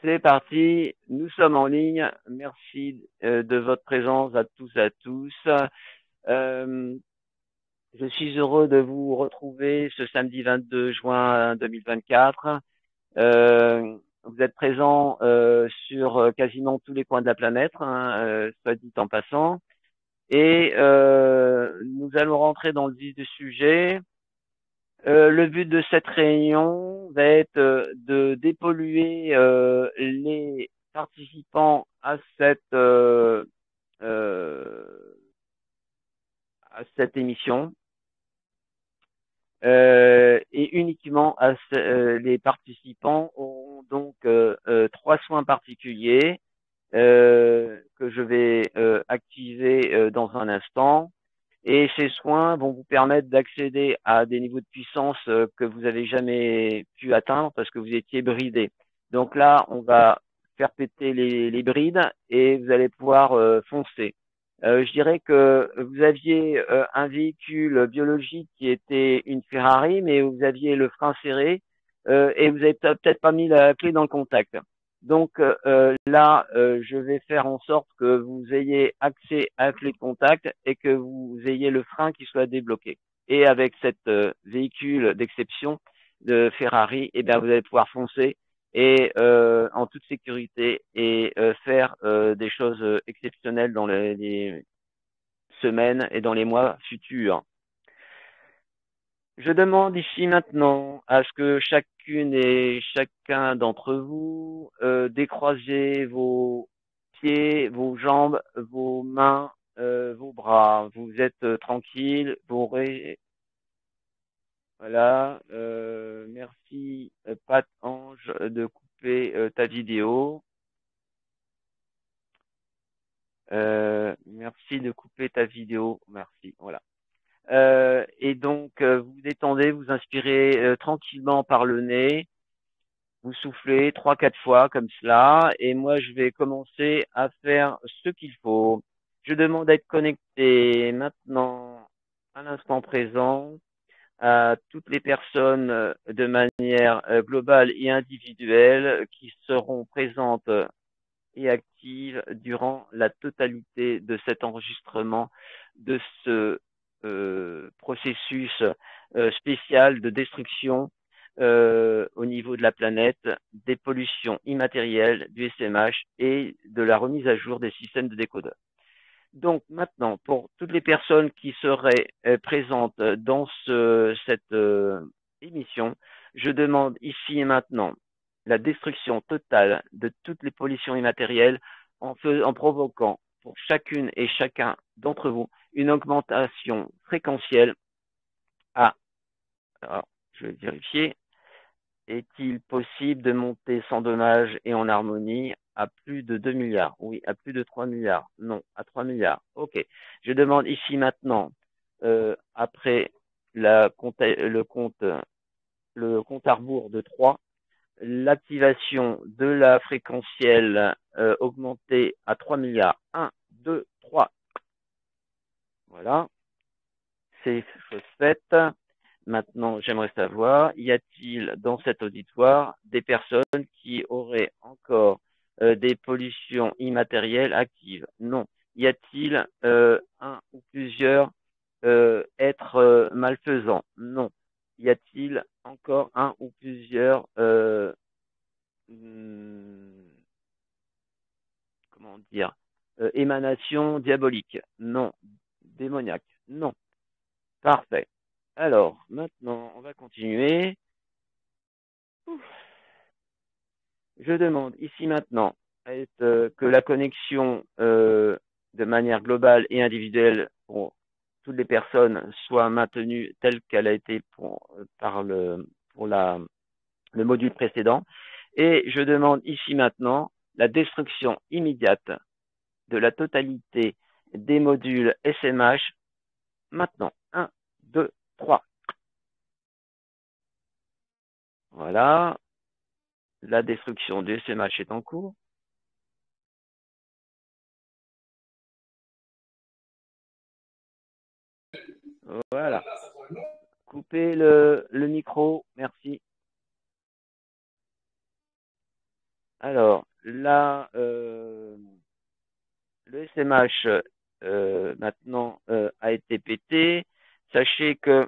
C'est parti, nous sommes en ligne. Merci de votre présence à tous et à tous. Euh, je suis heureux de vous retrouver ce samedi 22 juin 2024. Vous êtes présents sur quasiment tous les coins de la planète, hein, soit dit en passant. Et nous allons rentrer dans le vif du sujet. Le but de cette réunion va être de dépolluer les participants euh, à cette émission et uniquement les participants auront donc trois soins particuliers que je vais activer dans un instant. Et ces soins vont vous permettre d'accéder à des niveaux de puissance que vous avez jamais pu atteindre parce que vous étiez bridé. Donc là, on va faire péter les brides et vous allez pouvoir foncer. Je dirais que vous aviez un véhicule biologique qui était une Ferrari, mais vous aviez le frein serré et vous avez peut-être pas mis la clé dans le contact. Donc là, je vais faire en sorte que vous ayez accès à la clé de contact et que vous ayez le frein qui soit débloqué. Et avec cette véhicule d'exception de Ferrari, eh bien, vous allez pouvoir foncer et en toute sécurité et faire des choses exceptionnelles dans les semaines et dans les mois futurs. Je demande ici maintenant à ce que chacune et chacun d'entre vous décroisez vos pieds, vos jambes, vos mains, vos bras. Vous êtes tranquille. Voilà. Merci Pat Ange de couper ta vidéo. Merci de couper ta vidéo. Merci. Voilà. Et donc, vous vous détendez, vous inspirez tranquillement par le nez, vous soufflez 3-4 fois comme cela, et moi, je vais commencer à faire ce qu'il faut. Je demande d'être connecté maintenant, à l'instant présent, à toutes les personnes de manière globale et individuelle qui seront présentes et actives durant la totalité de cet enregistrement de ce processus spécial de destruction au niveau de la planète, des pollutions immatérielles, du SMH et de la remise à jour des systèmes de décodeurs. Donc maintenant, pour toutes les personnes qui seraient présentes dans cette émission, je demande ici et maintenant la destruction totale de toutes les pollutions immatérielles en provoquant pour chacune et chacun d'entre vous une augmentation fréquentielle à, alors, je vais vérifier, est-il possible de monter sans dommage et en harmonie à plus de 2 milliards? Oui, à plus de 3 milliards. Non, à 3 milliards. OK. Je demande ici maintenant, après le compte à rebours de 3, l'activation de la fréquentielle augmentée à 3 milliards. 1, 2, 3. Voilà. C'est chose faite. Maintenant, j'aimerais savoir, y a-t-il dans cet auditoire des personnes qui auraient encore des pollutions immatérielles actives? Non. Y a-t-il un ou plusieurs êtres malfaisants? Non. Y a-t-il encore un ou plusieurs comment dire émanations diaboliques? Non. Démoniaques? Non. Parfait. Alors, maintenant, on va continuer. Je demande ici maintenant que la connexion de manière globale et individuelle pour toutes les personnes soit maintenue telle qu'elle a été le module précédent. Et je demande ici maintenant la destruction immédiate de la totalité des modules SMH maintenant. 1, 2, 3. Voilà. La destruction du SMH est en cours. Voilà. Coupez le micro. Merci. Alors, là, le SMH maintenant a été pété. Sachez que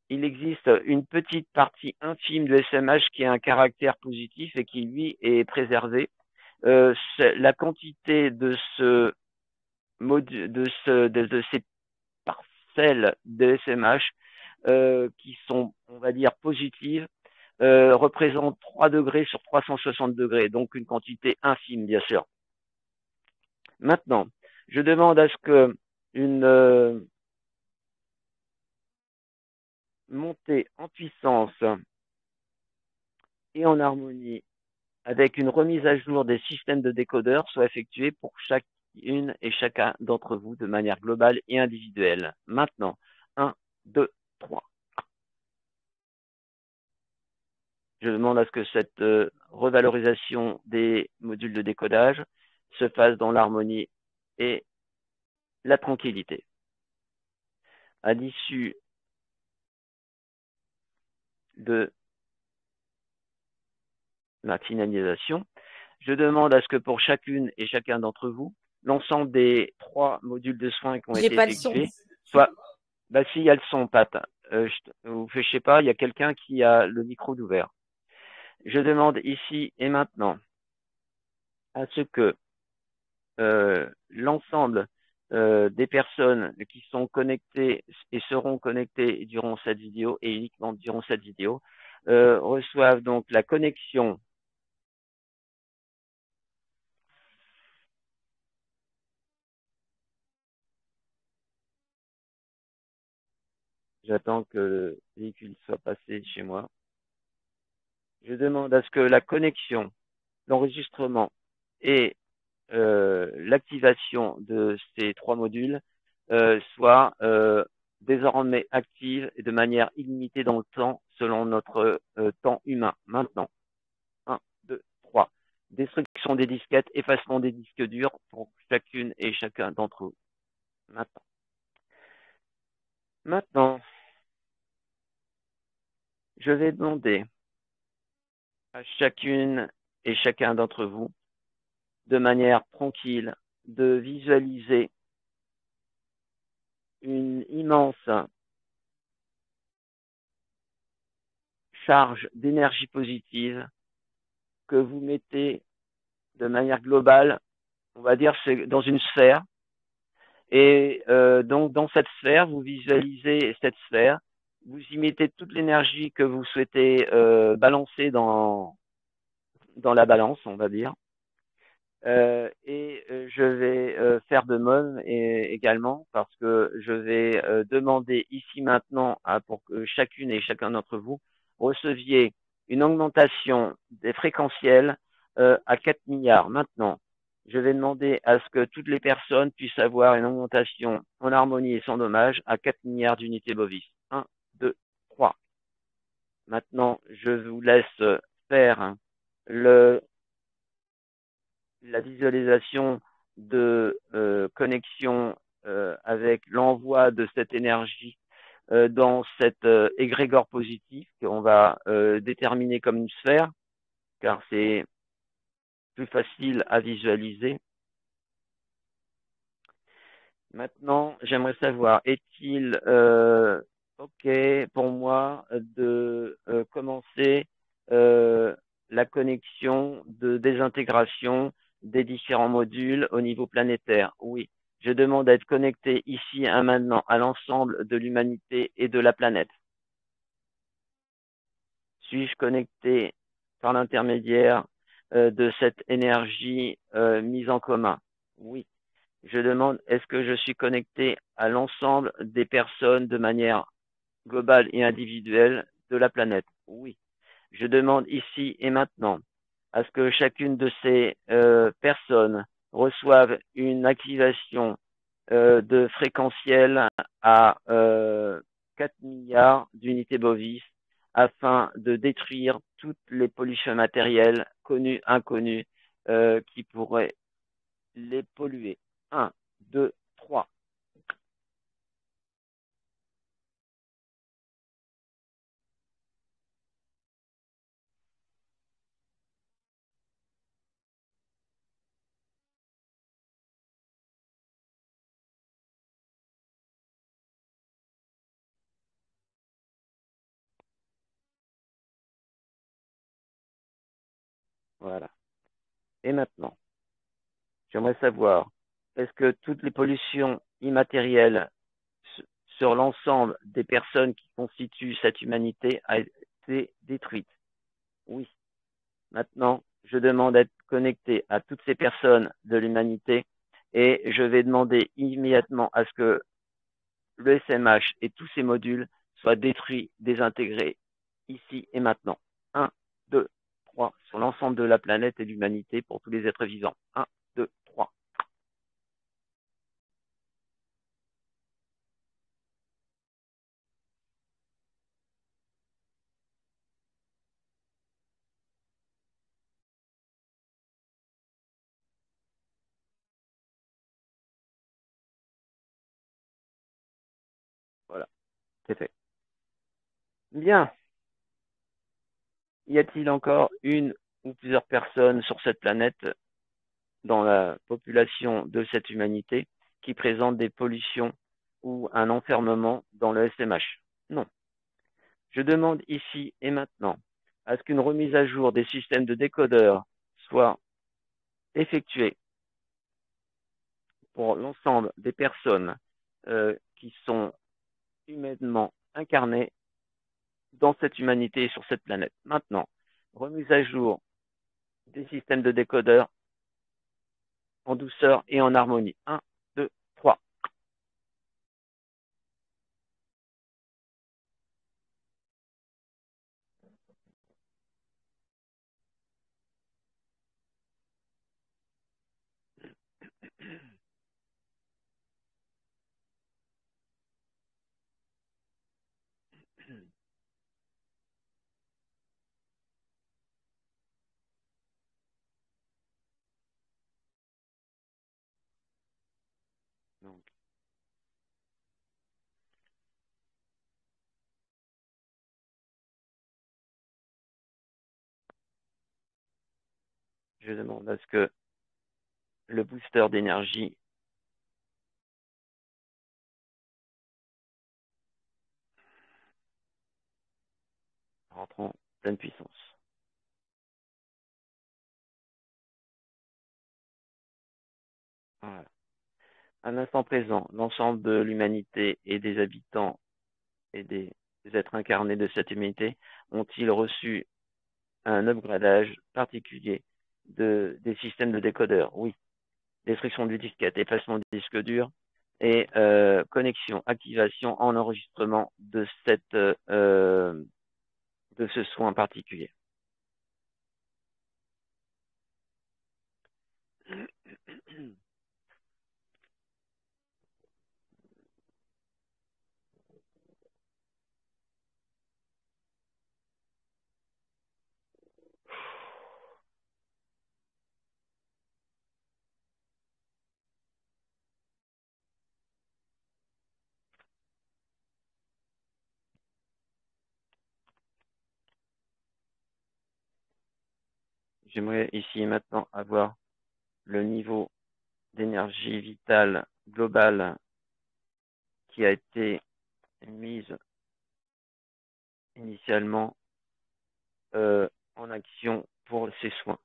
il existe une petite partie infime de SMH qui a un caractère positif et qui, lui, est préservé. La quantité de de ces parcelles de SMH qui sont, on va dire, positives, représente 3 degrés sur 360 degrés, donc une quantité infime, bien sûr. Maintenant, je demande à ce que une montée en puissance et en harmonie avec une remise à jour des systèmes de décodeurs soit effectuée pour chacune et chacun d'entre vous de manière globale et individuelle. Maintenant, 1, 2, 3. Je demande à ce que cette revalorisation des modules de décodage se fasse dans l'harmonie et la tranquillité. À l'issue de la finalisation, je demande à ce que pour chacune et chacun d'entre vous, l'ensemble des 3 modules de soins qui ont J'ai été pas le son. effectués soit, bah si, il y a le son, Pat. Vous je sais pas, il y a quelqu'un qui a le micro d'ouvert. Je demande ici et maintenant à ce que l'ensemble des personnes qui sont connectées et seront connectées durant cette vidéo et uniquement durant cette vidéo reçoivent donc la connexion. J'attends que le véhicule soit passé chez moi. Je demande à ce que la connexion, l'enregistrement et l'activation de ces 3 modules soit désormais active et de manière illimitée dans le temps selon notre temps humain. Maintenant, 1, 2, 3. Destruction des disquettes, effacement des disques durs pour chacune et chacun d'entre vous. Maintenant, je vais demander à chacune et chacun d'entre vous, de manière tranquille, de visualiser une immense charge d'énergie positive que vous mettez de manière globale, on va dire, c'est dans une sphère. Et donc, dans cette sphère, vous visualisez cette sphère, vous y mettez toute l'énergie que vous souhaitez balancer dans la balance, on va dire. Et je vais faire de même également parce que je vais demander ici maintenant pour que chacune et chacun d'entre vous receviez une augmentation des fréquentiels à 4 milliards. Maintenant, je vais demander à ce que toutes les personnes puissent avoir une augmentation en harmonie et sans dommage à 4 milliards d'unités bovis. 1, 2, 3. Maintenant, je vous laisse faire le la visualisation de connexion avec l'envoi de cette énergie dans cet égrégore positif qu'on va déterminer comme une sphère, car c'est plus facile à visualiser. Maintenant, j'aimerais savoir, est-il OK pour moi de commencer la connexion de désintégration des différents modules au niveau planétaire? Oui. Je demande à être connecté ici et maintenant à l'ensemble de l'humanité et de la planète. Suis-je connecté par l'intermédiaire de cette énergie mise en commun? Oui. Je demande, est-ce que je suis connecté à l'ensemble des personnes de manière globale et individuelle de la planète? Oui. Je demande ici et maintenant à ce que chacune de ces personnes reçoive une activation de fréquentiel à 4 milliards d'unités bovis afin de détruire toutes les pollutions matérielles connues, inconnues, qui pourraient les polluer. 1, 2, 3. Voilà. Et maintenant, j'aimerais savoir, est-ce que toutes les pollutions immatérielles sur l'ensemble des personnes qui constituent cette humanité a été détruite? Oui. Maintenant, je demande d'être connecté à toutes ces personnes de l'humanité et je vais demander immédiatement à ce que le SMH et tous ses modules soient détruits, désintégrés, ici et maintenant. Un, 2, 3, sur l'ensemble de la planète et de l'humanité pour tous les êtres vivants. Un, 2, 3. Voilà, c'est fait. Bien. Y a-t-il encore une ou plusieurs personnes sur cette planète, dans la population de cette humanité, qui présentent des pollutions ou un enfermement dans le SMH? Non. Je demande ici et maintenant à ce qu'une remise à jour des systèmes de décodeurs soit effectuée pour l'ensemble des personnes qui sont humainement incarnées dans cette humanité et sur cette planète. Maintenant, remise à jour des systèmes de décodeurs en douceur et en harmonie. Un, 2, 3. Donc, je demande à ce que le booster d'énergie rentre en pleine puissance. Voilà. À l'instant présent, l'ensemble de l'humanité et des habitants et des êtres incarnés de cette humanité ont-ils reçu un upgradage particulier des systèmes de décodeurs? Oui. Destruction du disquette, effacement du disque dur et connexion, activation en enregistrement de ce soin particulier. J'aimerais ici et maintenant avoir le niveau d'énergie vitale globale qui a été mise initialement en action pour ces soins.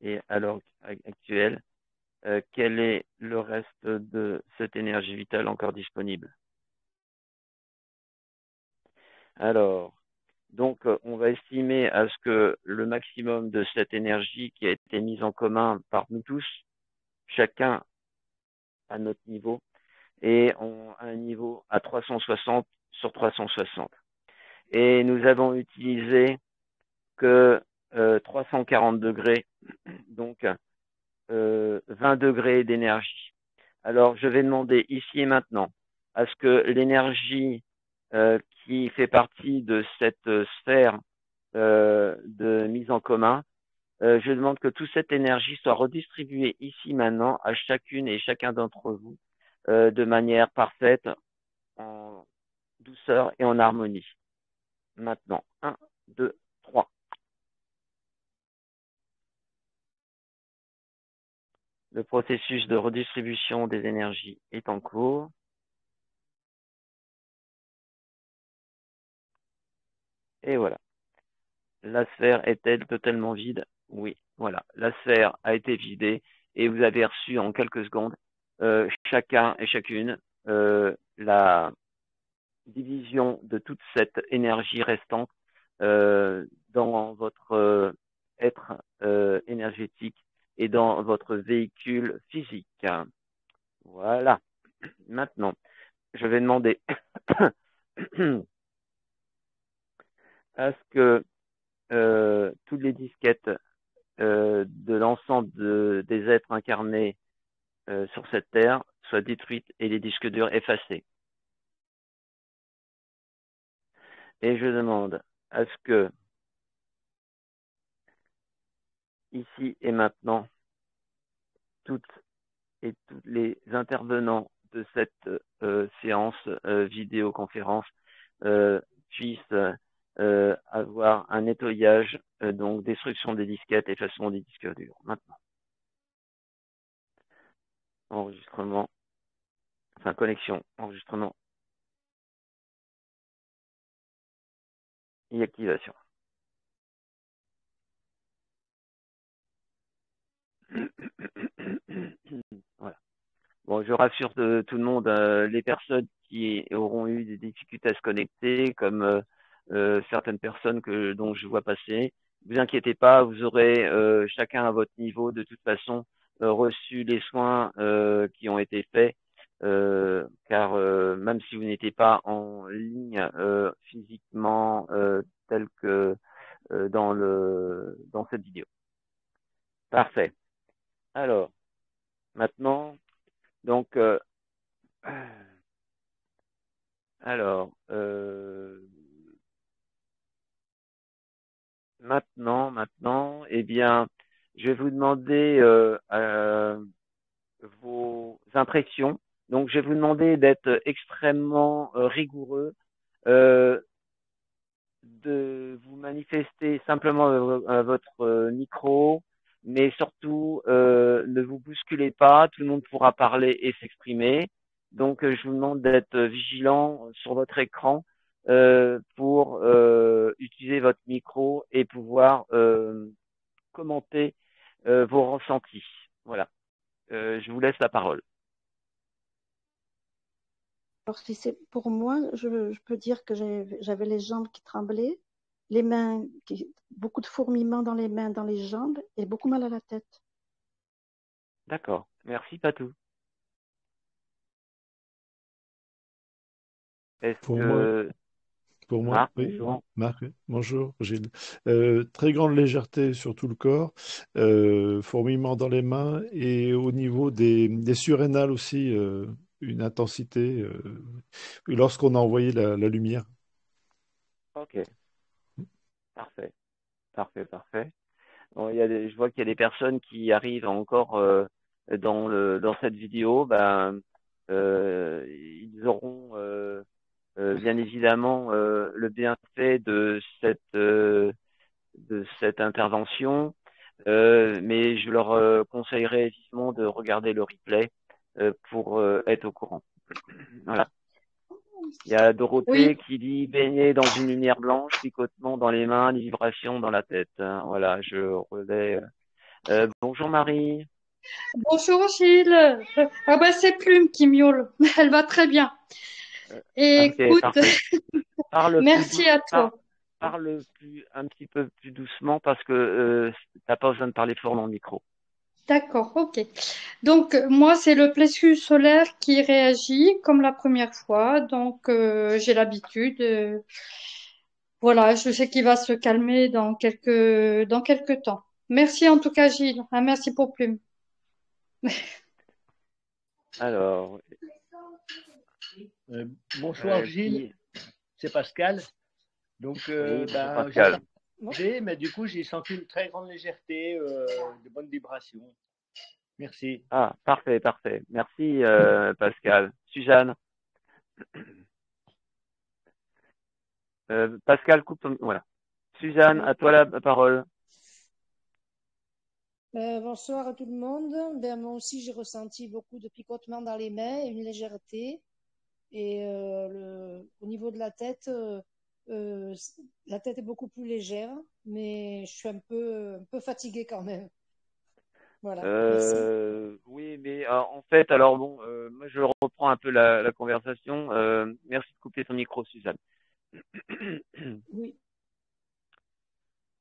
Et à l'heure actuelle, quel est le reste de cette énergie vitale encore disponible? Alors, donc, on va estimer à ce que le maximum de cette énergie qui a été mise en commun par nous tous, chacun à notre niveau, et on a un niveau à 360 sur 360. Et nous avons utilisé que 340 degrés, donc 20 degrés d'énergie. Alors, je vais demander ici et maintenant à ce que l'énergie qui fait partie de cette sphère de mise en commun, je demande que toute cette énergie soit redistribuée ici maintenant à chacune et chacun d'entre vous de manière parfaite, en douceur et en harmonie. Maintenant, un, 2, 3. Le processus de redistribution des énergies est en cours. Et voilà. La sphère est-elle totalement vide? Oui, voilà. La sphère a été vidée et vous avez reçu en quelques secondes, chacun et chacune, la division de toute cette énergie restante dans votre être énergétique et dans votre véhicule physique. Voilà. Maintenant, je vais demander à ce que toutes les disquettes de l'ensemble des êtres incarnés sur cette terre soient détruites et les disques durs effacés. Et je demande à ce que, ici et maintenant, toutes et tous les intervenants de cette séance vidéoconférence puissent avoir un nettoyage, donc destruction des disquettes, effacement des disques durs. Maintenant, enregistrement, enfin connexion, enregistrement et activation. Voilà. Bon, je rassure tout le monde, les personnes qui auront eu des difficultés à se connecter, comme certaines personnes dont je vois passer, vous inquiétez pas, vous aurez chacun à votre niveau de toute façon reçu les soins qui ont été faits, car même si vous n'étiez pas en ligne physiquement tel que dans cette vidéo. Parfait. Alors, maintenant, donc alors, maintenant, eh bien, je vais vous demander vos impressions. Donc, je vais vous demander d'être extrêmement rigoureux, euh, de vous manifester simplement à votre micro, mais surtout ne vous bousculez pas, tout le monde pourra parler et s'exprimer. Donc je vous demande d'être vigilant sur votre écran pour utiliser votre micro et pouvoir commenter vos ressentis. Voilà. Je vous laisse la parole. Alors, si c'est pour moi, je peux dire que j'avais les jambes qui tremblaient, les mains, beaucoup de fourmillements dans les mains, dans les jambes et beaucoup mal à la tête. D'accord. Merci Patou. Est-ce Pour moi, que pour moi, Marc, oui. bonjour. Marc, bonjour Gilles. Très grande légèreté sur tout le corps, fourmillement dans les mains et au niveau des surrénales aussi, une intensité lorsqu'on a envoyé la lumière. Ok, parfait, parfait. Bon, je vois qu'il y a des personnes qui arrivent encore dans cette vidéo. Ben, ils auront bien évidemment le bienfait de cette intervention, mais je leur conseillerais vivement de regarder le replay pour être au courant. Voilà. Il y a Oui, Dorothée qui dit baigner dans une lumière blanche, picotement dans les mains, des vibrations dans la tête. Hein. Voilà, je relais. Bonjour Marie. Bonjour Gilles. Ah bah c'est Plume qui miaule. Elle va très bien. Ok, Écoute, parfait. Parle plus merci à toi. parle plus un petit peu plus doucement parce que t'as pas besoin de parler fort dans le micro. D'accord, ok. Donc moi c'est le plexus solaire qui réagit comme la première fois. Donc j'ai l'habitude. Voilà, je sais qu'il va se calmer dans quelques temps. Merci en tout cas Gilles. Ah, merci pour Plume. Alors, Bonsoir Gilles, qui? c'est Pascal. Donc Oui, bonjour j'étais Pascal. allongé, mais du coup j'ai senti une très grande légèreté, de bonnes vibrations. Merci. Ah, parfait. Merci Pascal. Suzanne. Pascal, coupe ton... Voilà. Suzanne, Oui. à toi la parole. Bonsoir à tout le monde. Ben, moi aussi, j'ai ressenti beaucoup de picotements dans les mains et une légèreté. Et au niveau de la tête, la tête est beaucoup plus légère, mais je suis un peu fatiguée quand même. Voilà, merci. Oui, mais en fait, alors bon, moi je reprends un peu la conversation. Merci de couper ton micro, Suzanne. Oui,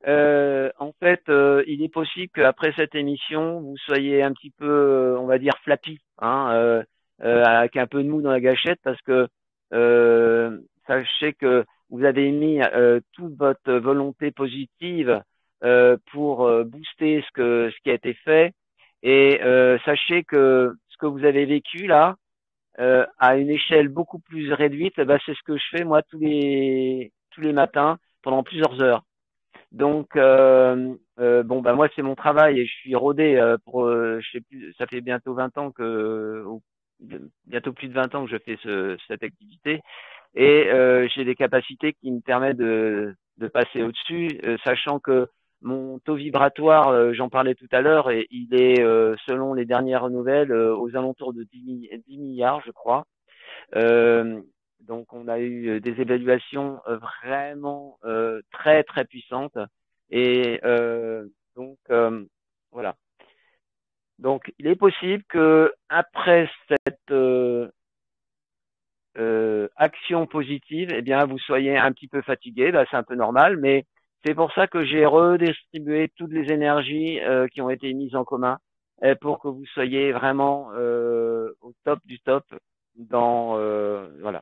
En fait, il est possible qu'après cette émission, vous soyez un petit peu, on va dire, flappy, hein, avec un peu de mou dans la gâchette, parce que sachez que vous avez mis toute votre volonté positive pour booster ce qui a été fait, et sachez que ce que vous avez vécu là, à une échelle beaucoup plus réduite, eh ben, c'est ce que je fais moi tous les matins pendant plusieurs heures. Donc bon bah moi c'est mon travail et je suis rodé pour je sais plus, ça fait bientôt 20 ans ou bientôt plus de 20 ans que je fais cette activité et j'ai des capacités qui me permettent de passer au-dessus, sachant que mon taux vibratoire, j'en parlais tout à l'heure, et il est selon les dernières nouvelles aux alentours de 10 milliards, je crois. Euh, donc on a eu des évaluations vraiment très très puissantes et donc voilà. Donc il est possible que après cette action positive, eh bien vous soyez un petit peu fatigué, bah, c'est un peu normal, mais c'est pour ça que j'ai redistribué toutes les énergies qui ont été mises en commun pour que vous soyez vraiment au top du top dans voilà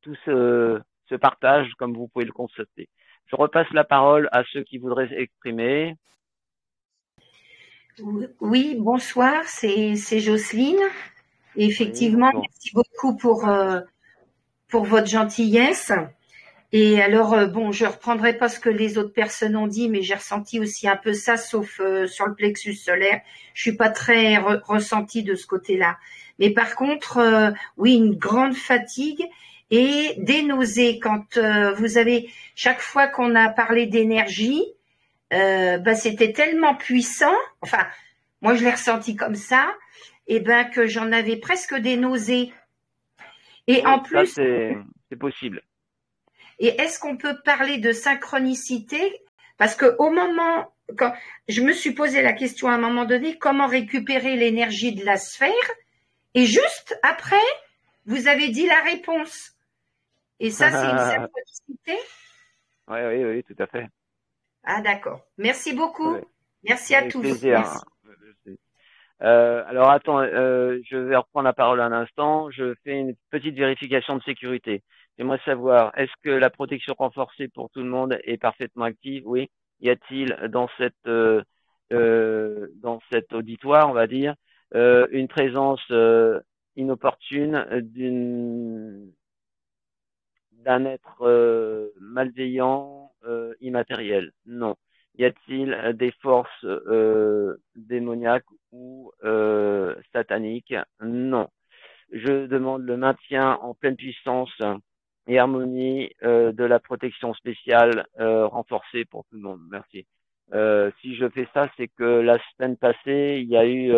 tout se partage comme vous pouvez le constater. Je repasse la parole à ceux qui voudraient s'exprimer. Oui, bonsoir, c'est Jocelyne. Et Oui, effectivement, bonjour. merci beaucoup pour votre gentillesse. Et alors, bon, je reprendrai pas ce que les autres personnes ont dit, mais j'ai ressenti aussi un peu ça, sauf sur le plexus solaire. Je suis pas très ressentie de ce côté-là. Mais par contre, oui, une grande fatigue et des nausées. Quand vous avez, chaque fois qu'on a parlé d'énergie, bah, c'était tellement puissant. Enfin, moi, je l'ai ressenti comme ça, et ben que j'en avais presque des nausées. Et en Oui, ça plus, c'est possible. et est-ce qu'on peut parler de synchronicité? Parce que au moment, quand je me suis posé la question à un moment donné, comment récupérer l'énergie de la sphère? Et juste après, vous avez dit la réponse. Et ça, c'est une synchronicité? Oui, oui, oui, tout à fait. Ah, d'accord. Merci Oui, beaucoup. oui. Merci à Avec tous. plaisir. Merci. Hein. Alors attends, je vais reprendre la parole un instant. Je fais une petite vérification de sécurité. J'aimerais savoir, est-ce que la protection renforcée pour tout le monde est parfaitement active? Oui. Y a-t-il dans cet auditoire, on va dire, une présence inopportune d'un être malveillant, immatériel? Non. Y a-t-il des forces démoniaques ou sataniques? Non. Je demande le maintien en pleine puissance et harmonie de la protection spéciale renforcée pour tout le monde. Merci. Si je fais ça, c'est que la semaine passée, il y a eu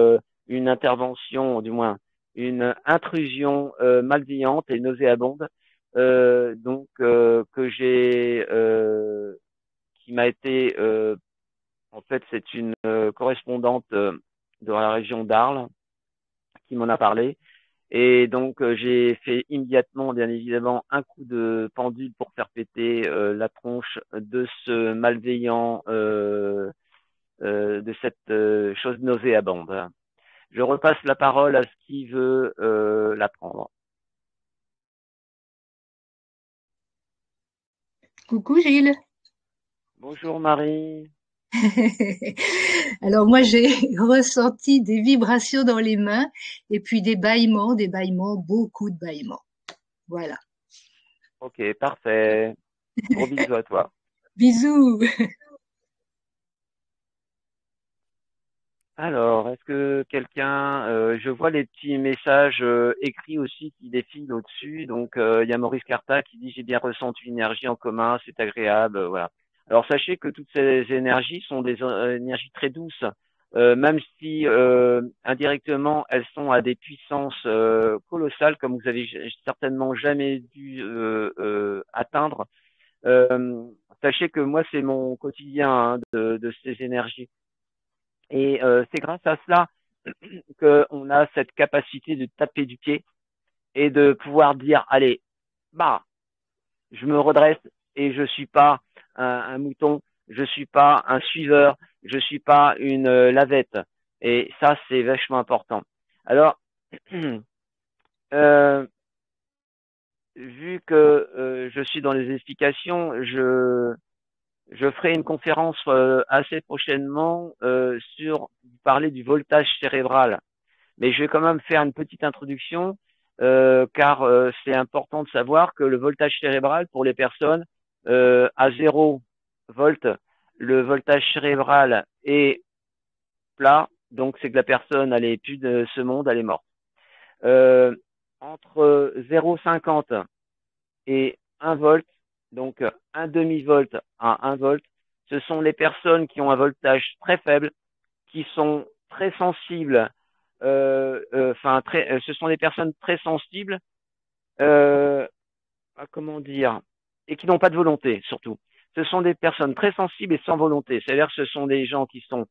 une intervention, du moins une intrusion malveillante et nauséabonde, donc que qui m'a été, en fait, c'est une correspondante de la région d'Arles qui m'en a parlé. Et donc, j'ai fait immédiatement, bien évidemment, un coup de pendule pour faire péter la tronche de ce malveillant, de cette chose nauséabonde. Je repasse la parole à ce qui veut la prendre. Coucou Gilles. Bonjour Marie. Alors moi j'ai ressenti des vibrations dans les mains et puis des bâillements, beaucoup de bâillements. Voilà. Ok, parfait. Gros bisous à toi. Bisous. Alors, est-ce que quelqu'un, je vois les petits messages écrits aussi qui défilent au-dessus. Donc, il y a Maurice Carta qui dit j'ai bien ressenti une énergie en commun, c'est agréable, voilà. Alors, sachez que toutes ces énergies sont des énergies très douces, même si indirectement elles sont à des puissances colossales, comme vous avez certainement jamais dû atteindre. sachez que moi, c'est mon quotidien hein, de ces énergies. Et c'est grâce à cela qu'on a cette capacité de taper du pied et de pouvoir dire, allez, bah, je me redresse et je suis pas un mouton, je suis pas un suiveur, je suis pas une lavette. Et ça, c'est vachement important. Alors, vu que je suis dans les explications, je ferai une conférence assez prochainement sur parler du voltage cérébral. Mais je vais quand même faire une petite introduction car c'est important de savoir que le voltage cérébral pour les personnes à 0 volt, le voltage cérébral est plat, donc c'est que la personne elle est plus de ce monde, elle est morte. Entre 0,50 et 1 volt, donc un demi-volt à 1 volt, ce sont les personnes qui ont un voltage très faible, qui sont très sensibles, ce sont des personnes très sensibles, comment dire, et qui n'ont pas de volonté surtout. Ce sont des personnes très sensibles et sans volonté. C'est-à-dire que ce sont des gens qui sont,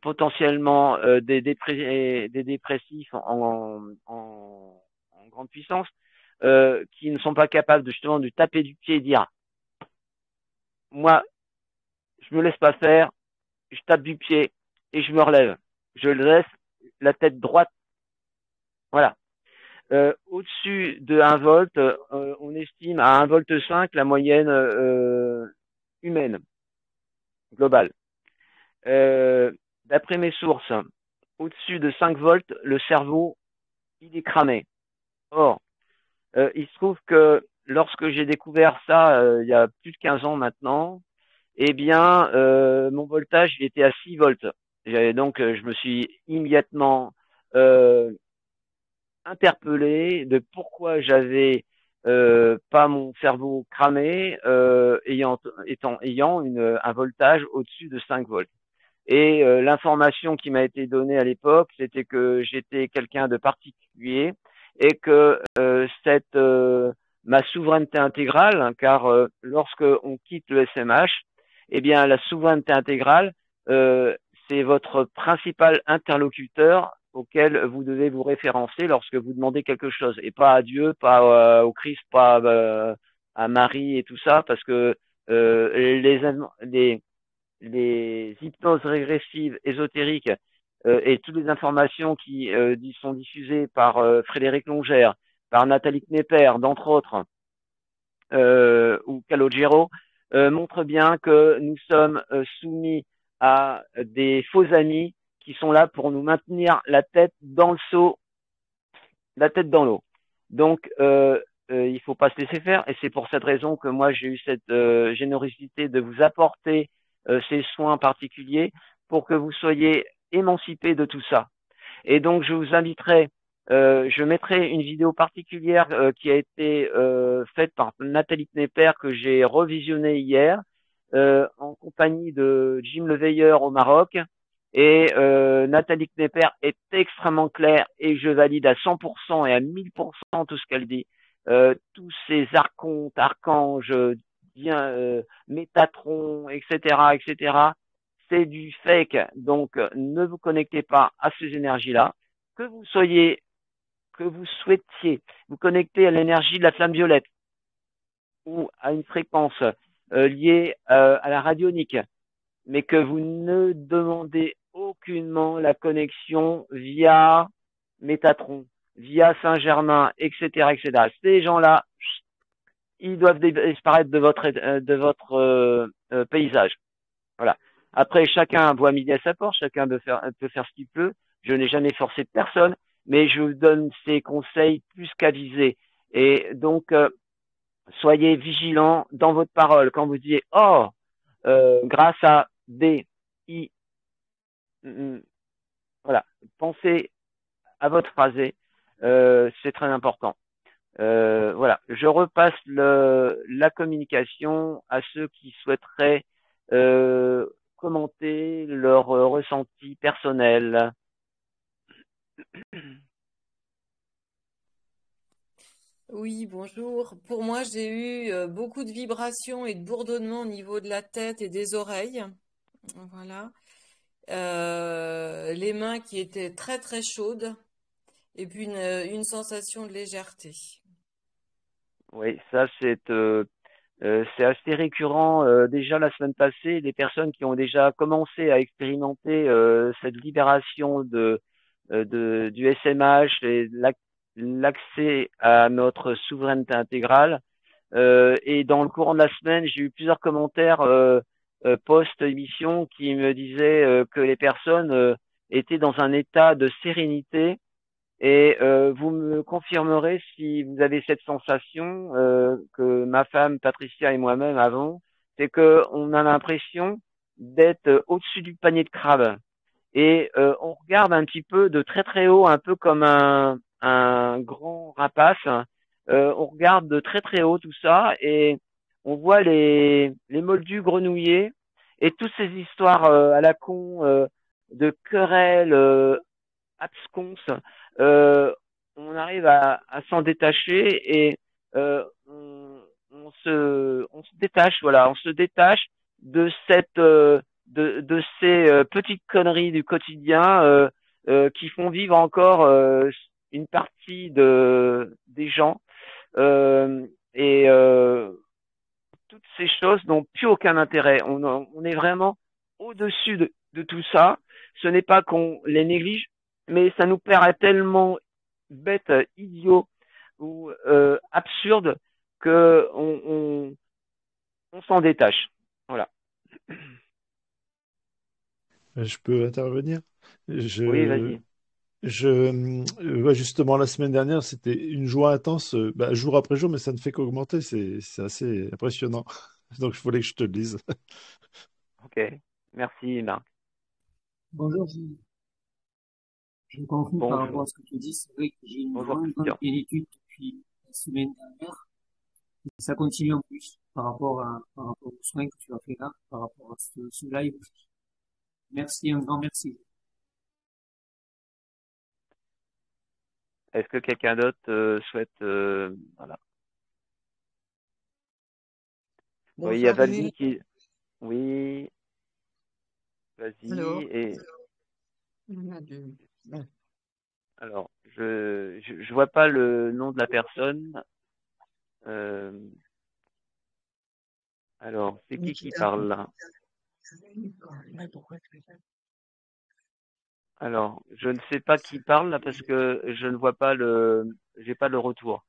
potentiellement des dépressifs en grande puissance, qui ne sont pas capables justement de taper du pied et dire moi je me laisse pas faire, je tape du pied et je me relève, je laisse la tête droite, voilà. Au-dessus de 1 volt, on estime à 1 volt 5 la moyenne humaine globale. D'après mes sources, au-dessus de 5 volts, le cerveau il est cramé. Or, il se trouve que lorsque j'ai découvert ça il y a plus de 15 ans maintenant, eh bien, mon voltage il était à 6 volts. Donc, je me suis immédiatement interpellé de pourquoi j'avais pas mon cerveau cramé ayant un voltage au-dessus de 5 volts. Et l'information qui m'a été donnée à l'époque, c'était que j'étais quelqu'un de particulier et que ma souveraineté intégrale, hein, car lorsque on quitte le SMH, eh bien la souveraineté intégrale, c'est votre principal interlocuteur auquel vous devez vous référencer lorsque vous demandez quelque chose, et pas à Dieu, pas au Christ, pas à Marie et tout ça, parce que les hypnoses régressives ésotériques et toutes les informations qui sont diffusées par Frédéric Longère, par Nathalie Knepper, d'entre autres, ou Calogero, montrent bien que nous sommes soumis à des faux amis qui sont là pour nous maintenir la tête dans le seau, la tête dans l'eau. Donc, il faut pas se laisser faire, et c'est pour cette raison que moi j'ai eu cette générosité de vous apporter ces soins particuliers pour que vous soyez émancipés de tout ça. Et donc, je vous inviterai, je mettrai une vidéo particulière qui a été faite par Nathalie Knepper que j'ai revisionnée hier en compagnie de Jim Leveilleur au Maroc. Et Nathalie Knepper est extrêmement claire et je valide à 100% et à 1000% tout ce qu'elle dit. Tous ces archontes, archanges, Métatron, etc., etc., c'est du fake. Donc, ne vous connectez pas à ces énergies-là. Que vous souhaitiez vous connecter à l'énergie de la flamme violette ou à une fréquence liée à la radionique, mais que vous ne demandez aucunement la connexion via Métatron, via Saint-Germain, etc., etc. Ces gens-là, ils doivent disparaître de votre paysage. Voilà. Après, chacun voit midi à sa porte, chacun peut faire ce qu'il peut. Je n'ai jamais forcé personne, mais je vous donne ces conseils plus qu'avisés. Et donc, soyez vigilants dans votre parole. Quand vous dites « Oh, grâce à des... voilà, pensez à votre phrasé, c'est très important. Voilà, je repasse la communication à ceux qui souhaiteraient commenter leur ressenti personnel. Oui, bonjour. Pour moi, j'ai eu beaucoup de vibrations et de bourdonnements au niveau de la tête et des oreilles. Voilà. Les mains qui étaient très très chaudes et puis une sensation de légèreté. Oui, ça c'est assez récurrent. Déjà la semaine passée, des personnes qui ont déjà commencé à expérimenter cette libération du SMH et l'accès à notre souveraineté intégrale. Et dans le courant de la semaine, j'ai eu plusieurs commentaires post-émission qui me disaient que les personnes étaient dans un état de sérénité. Et vous me confirmerez si vous avez cette sensation que ma femme Patricia et moi-même avons, c'est que on a l'impression d'être au-dessus du panier de crabe et on regarde un petit peu de très très haut, un peu comme un grand rapace. On regarde de très très haut tout ça et on voit les moldus grenouillés et toutes ces histoires à la con de querelles absconses. Euh, on arrive à s'en détacher et on se détache, voilà, on se détache de de ces petites conneries du quotidien qui font vivre encore une partie des gens et toutes ces choses n'ont plus aucun intérêt. On est vraiment au-dessus de tout ça. Ce n'est pas qu'on les néglige, mais ça nous paraît tellement bête, idiot ou absurde que on s'en détache. Voilà. Je peux intervenir? Oui, Je, vas-y. ouais, justement, la semaine dernière, c'était une joie intense, jour après jour, mais ça ne fait qu'augmenter. C'est assez impressionnant. Donc, il fallait que je te le dise. Ok. Merci, Marc. Bonjour, je confirme par rapport à Bonjour. ce que tu dis. C'est vrai que j'ai une Bonjour, grande Christian. plénitude depuis la semaine dernière. Et ça continue en plus par rapport aux soins que tu as fait là, par rapport à ce live. Merci, un grand merci. Est-ce que quelqu'un d'autre souhaite voilà. Oui, il y a Bonjour Valdi Gilles. qui. Oui, Alors, vas-y. Et on a du- ben, alors, je vois pas le nom de la personne. Euh, alors, c'est qui Nikita. parle là? Mais pourquoi tu fais ça? Alors, je ne sais pas qui parle là parce que je ne vois pas j'ai pas le retour.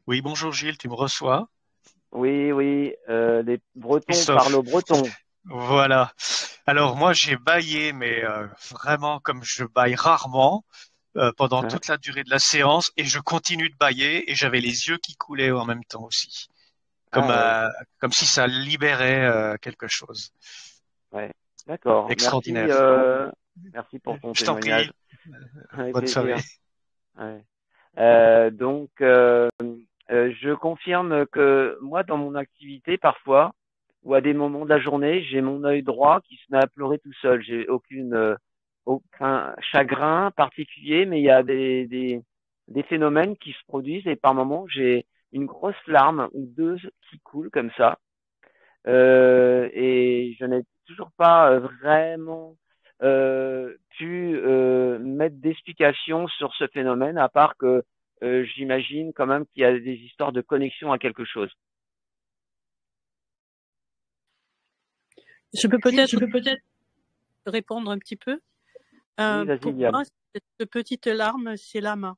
Oui, bonjour Gilles, tu me reçois? Oui, oui, les Bretons parlent Christophe. au breton. Voilà. Alors moi j'ai bâillé, mais vraiment comme je bâille rarement pendant toute la durée de la séance, et je continue de bâiller et j'avais les yeux qui coulaient en même temps aussi, comme Ah ouais, comme si ça libérait quelque chose. ouais. D'accord. Merci, Extraordinaire. merci pour ton Je t'en témoignage. prie. Avec Bonne soirée. plaisir. Ouais. Donc, je confirme que moi, dans mon activité, parfois, ou à des moments de la journée, j'ai mon œil droit qui se met à pleurer tout seul. J'ai aucun chagrin particulier, mais il y a des phénomènes qui se produisent et par moments, j'ai une grosse larme ou deux qui coulent comme ça. Et je n'ai toujours pas vraiment pu mettre d'explication sur ce phénomène, à part que j'imagine quand même qu'il y a des histoires de connexion à quelque chose. Je peux Gilles, tu peut-être peux peut-être. répondre un petit peu. Oui, vas-y, Pour Liam. moi, cette petite larme, c'est la main.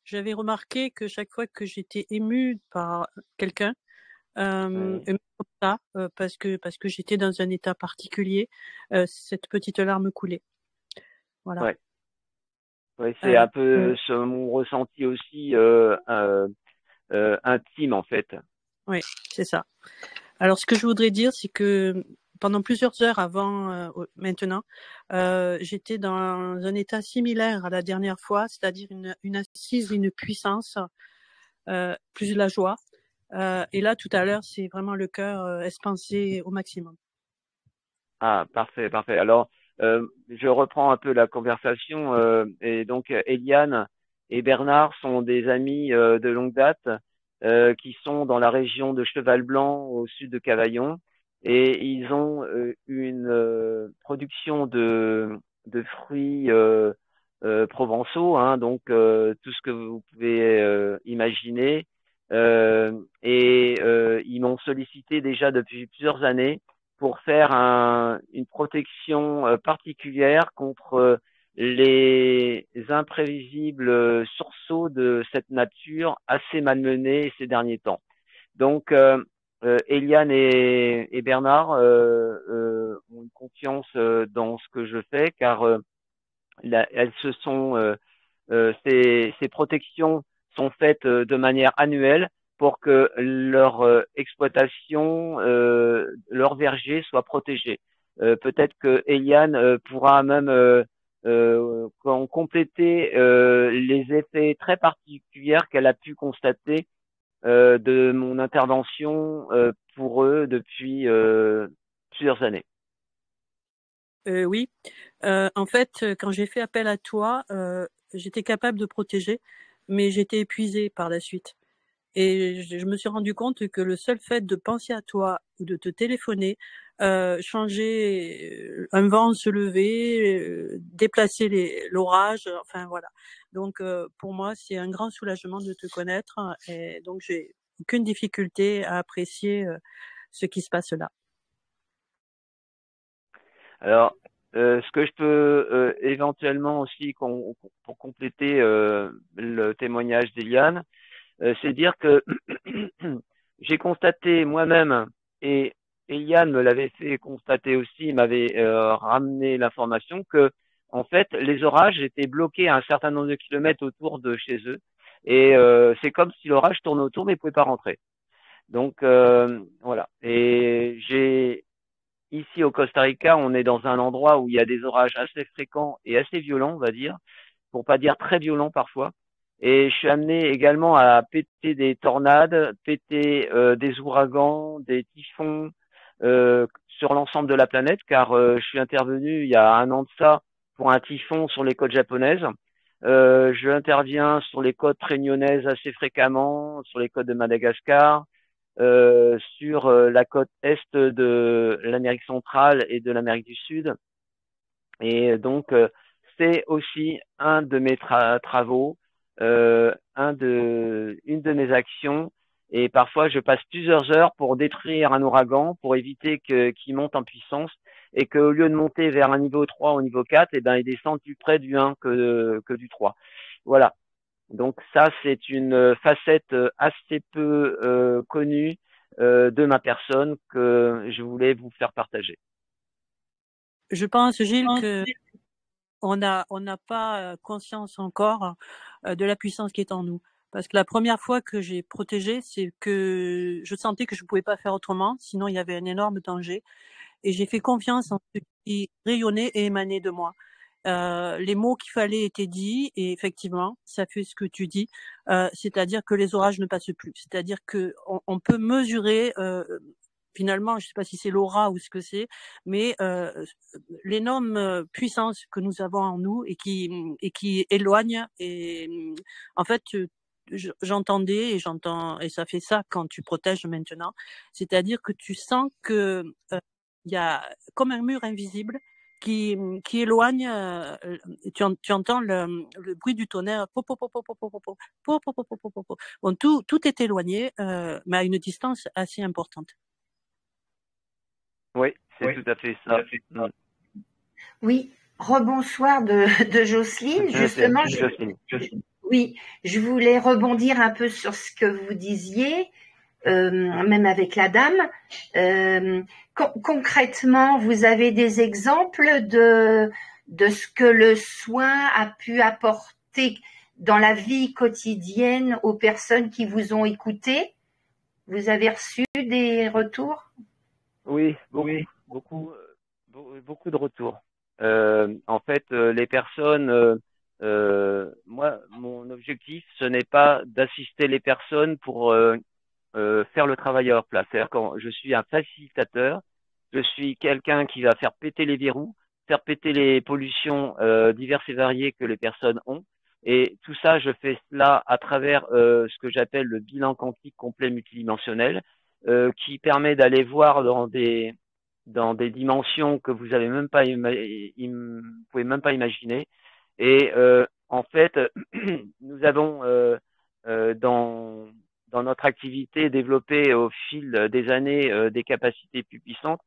J'avais remarqué que chaque fois que j'étais émue par quelqu'un, Ouais. et même comme ça, parce que j'étais dans un état particulier, cette petite larme coulait. Voilà. Ouais. Ouais, c'est un peu mon ressenti aussi intime en fait. Oui, c'est ça. Alors, ce que je voudrais dire, c'est que pendant plusieurs heures avant maintenant, j'étais dans un état similaire à la dernière fois, c'est-à-dire une assise, une puissance, plus la joie. Et là, tout à l'heure, c'est vraiment le cœur expansé au maximum. Ah, parfait, parfait. Alors, Je reprends un peu la conversation. Et donc, Eliane et Bernard sont des amis de longue date qui sont dans la région de Cheval-Blanc, au sud de Cavaillon. Et ils ont une production de fruits provençaux, hein, donc tout ce que vous pouvez imaginer. Ils m'ont sollicité déjà depuis plusieurs années pour faire une protection particulière contre les imprévisibles sursauts de cette nature assez malmenée ces derniers temps. Donc, Eliane et Bernard ont une confiance dans ce que je fais, car elles se sont ces protections sont faites de manière annuelle pour que leur exploitation, leur verger soit protégé. Peut-être que Eliane pourra même compléter les effets très particuliers qu'elle a pu constater de mon intervention pour eux depuis plusieurs années. Oui. En fait, quand j'ai fait appel à toi, j'étais capable de protéger, mais j'étais épuisée par la suite. Et je me suis rendu compte que le seul fait de penser à toi ou de te téléphoner, changer un vent se lever, déplacer l'orage, enfin voilà. Donc pour moi, c'est un grand soulagement de te connaître et donc j'ai aucune difficulté à apprécier ce qui se passe là. Alors, ce que je peux éventuellement aussi pour compléter le témoignage d'Eliane, c'est dire que j'ai constaté moi-même, et Eliane me l'avait fait constater aussi, il m'avait ramené l'information que, en fait, les orages étaient bloqués à un certain nombre de kilomètres autour de chez eux. Et c'est comme si l'orage tournait autour, mais il ne pouvait pas rentrer. Donc, voilà. Et ici au Costa Rica, on est dans un endroit où il y a des orages assez fréquents et assez violents, on va dire, pour pas dire très violents parfois. Et je suis amené également à péter des tornades, péter des ouragans, des typhons sur l'ensemble de la planète, car je suis intervenu il y a un an de ça pour un typhon sur les côtes japonaises. Je interviens sur les côtes réunionnaises assez fréquemment, sur les côtes de Madagascar, sur la côte est de l'Amérique centrale et de l'Amérique du Sud. Et donc, c'est aussi un de mes travaux, une de mes actions. Et parfois, je passe plusieurs heures pour détruire un ouragan, pour éviter qu'il monte en puissance et qu'au lieu de monter vers un niveau 3 au niveau 4, eh ben, il descende plus près du 1 que du 3. Voilà. Donc ça, c'est une facette assez peu connue de ma personne que je voulais vous faire partager. Je pense, Gilles, que on n'a pas conscience encore de la puissance qui est en nous. Parce que la première fois que j'ai protégé, c'est que je sentais que je ne pouvais pas faire autrement, sinon il y avait un énorme danger. Et j'ai fait confiance en ce qui rayonnait et émanait de moi. Les mots qu'il fallait étaient dits et effectivement, ça fait ce que tu dis, c'est-à-dire que les orages ne passent plus. C'est-à-dire que on peut mesurer finalement, je ne sais pas si c'est l'aura ou ce que c'est, mais l'énorme puissance que nous avons en nous et qui éloigne. Et en fait, j'entendais et j'entends, et ça fait ça quand tu protèges maintenant, c'est-à-dire que tu sens que il y a comme un mur invisible qui éloigne. Tu entends le bruit du tonnerre. Bon, tout est éloigné, mais à une distance assez importante. Oui, c'est tout à fait ça. Oui, rebonsoir de Jocelyne. Justement, oui, je voulais rebondir un peu sur ce que vous disiez, même avec la dame. Concrètement, vous avez des exemples de ce que le soin a pu apporter dans la vie quotidienne aux personnes qui vous ont écouté? Vous avez reçu des retours? Oui, beaucoup de retours. En fait, les personnes, moi, mon objectif, ce n'est pas d'assister les personnes pour faire le travail à leur place. C'est-à-dire quand je suis un facilitateur, je suis quelqu'un qui va faire péter les verrous faire péter les pollutions diverses et variées que les personnes ont. Et tout ça, je fais cela à travers ce que j'appelle le bilan quantique complet multidimensionnel, qui permet d'aller voir dans des dimensions que vous avez même pas pouvez même pas imaginer. Et en fait, nous avons dans notre activité développé au fil des années des capacités plus puissantes,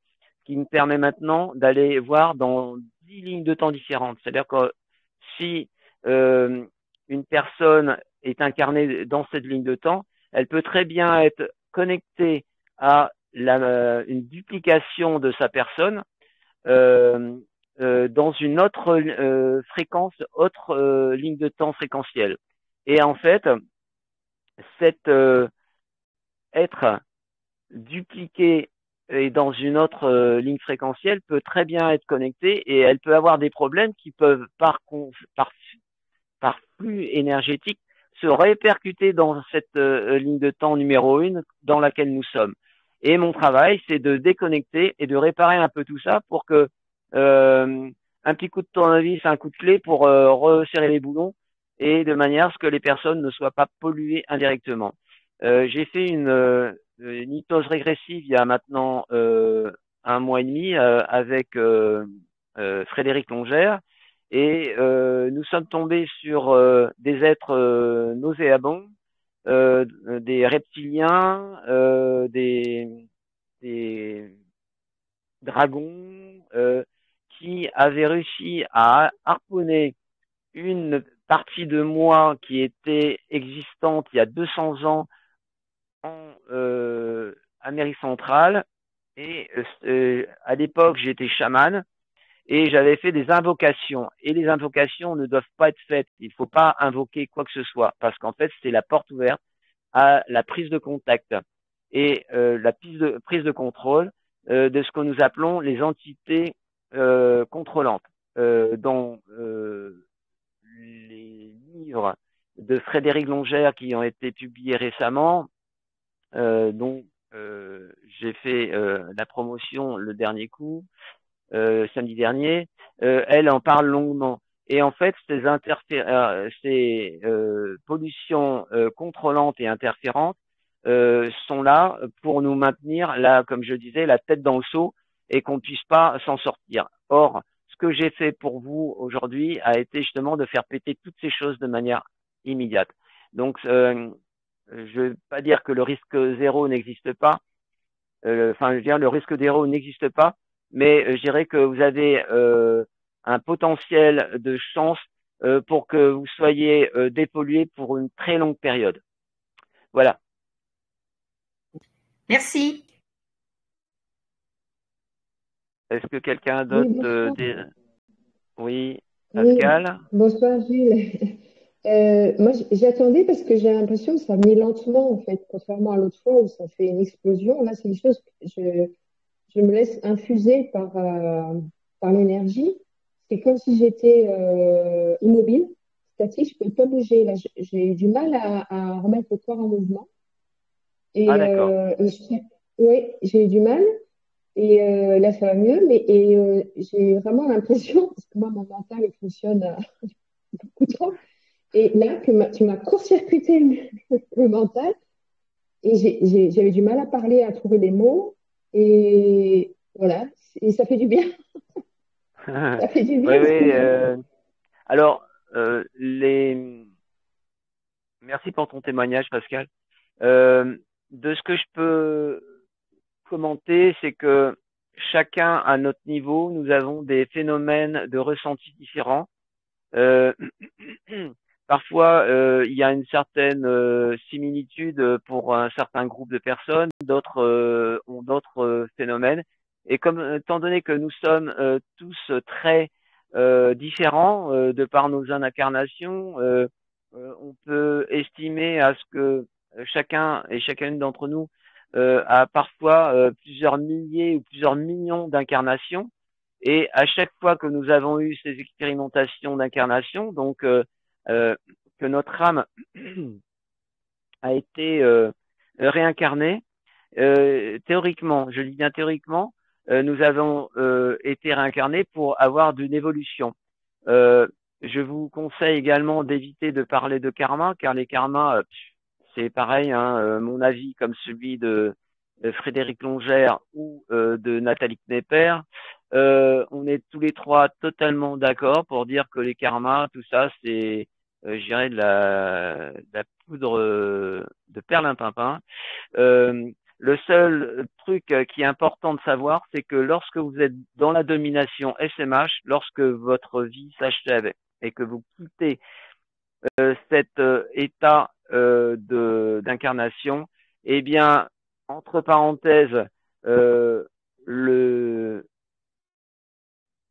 qui nous permet maintenant d'aller voir dans 10 lignes de temps différentes. C'est-à-dire que si une personne est incarnée dans cette ligne de temps, elle peut très bien être connectée à une duplication de sa personne dans une autre fréquence, autre ligne de temps fréquentielle. Et en fait, cet être dupliqué et dans une autre ligne fréquentielle peut très bien être connecté et elle peut avoir des problèmes qui peuvent par flux énergétique se répercuter dans cette ligne de temps numéro 1 dans laquelle nous sommes. Et mon travail, c'est de déconnecter et de réparer un peu tout ça pour que un petit coup de tournevis, un coup de clé pour resserrer les boulons et de manière à ce que les personnes ne soient pas polluées indirectement. J'ai fait une hypnose régressive il y a maintenant 1 mois et demi avec Frédéric Longère et nous sommes tombés sur des êtres nauséabonds, des reptiliens, des dragons qui avaient réussi à harponner une partie de moi qui était existante il y a 200 ans en Amérique centrale et à l'époque j'étais chaman et j'avais fait des invocations et les invocations ne doivent pas être faites, il ne faut pas invoquer quoi que ce soit parce qu'en fait c'est la porte ouverte à la prise de contact et la prise de contrôle de ce que nous appelons les entités contrôlantes. Dans les livres de Frédéric Longère qui ont été publiés récemment, dont j'ai fait la promotion le dernier coup, samedi dernier, elle en parle longuement. Et en fait, ces pollutions contrôlantes et interférentes sont là pour nous maintenir, là, comme je disais, la tête dans le seau et qu'on ne puisse pas s'en sortir. Or, ce que j'ai fait pour vous aujourd'hui a été justement de faire péter toutes ces choses de manière immédiate. Donc, je ne veux pas dire que le risque zéro n'existe pas. Enfin, je veux dire, le risque zéro n'existe pas, mais je dirais que vous avez un potentiel de chance pour que vous soyez dépollué pour une très longue période. Voilà. Merci. Est-ce que quelqu'un Oui, d'autre bonsoir. Oui, Oui, Pascal? bonsoir Gilles. Moi, j'attendais parce que j'ai l'impression que ça venait lentement, en fait, contrairement à l'autre fois où ça fait une explosion. Là, c'est des choses que je me laisse infuser par l'énergie. C'est comme si j'étais immobile, statique, je ne peux pas bouger. Là, j'ai du mal à remettre le corps en mouvement. Et, Ah, d'accord. oui, j'ai du mal. Et là, ça va mieux, mais j'ai vraiment l'impression, parce que moi, mon mental, il fonctionne beaucoup trop. Et là, tu m'as court-circuité le mental et j'avais du mal à parler, à trouver les mots. Et voilà, et ça fait du bien. Ça fait du bien. Oui, oui. Alors, merci pour ton témoignage, Pascal. De ce que je peux commenter, c'est que chacun à notre niveau, nous avons des phénomènes de ressenti différents. Parfois, il y a une certaine similitude pour un certain groupe de personnes, d'autres ont d'autres phénomènes. Et étant donné que nous sommes tous très différents de par nos incarnations, on peut estimer à ce que chacun et chacune d'entre nous a parfois plusieurs milliers ou plusieurs millions d'incarnations. Et à chaque fois que nous avons eu ces expérimentations d'incarnation, donc que notre âme a été réincarnée, théoriquement, je dis bien théoriquement, nous avons été réincarnés pour avoir d'une évolution. Je vous conseille également d'éviter de parler de karma, car les karmas, c'est pareil, hein, mon avis comme celui de Frédéric Longère ou de Nathalie Knepper. On est tous les trois totalement d'accord pour dire que les karmas, tout ça, c'est, je dirais, de la poudre de perlimpinpin. Le seul truc qui est important de savoir, c'est que lorsque vous êtes dans la domination SMH, lorsque votre vie s'achève et que vous quittez cet état d'incarnation, eh bien, entre parenthèses, le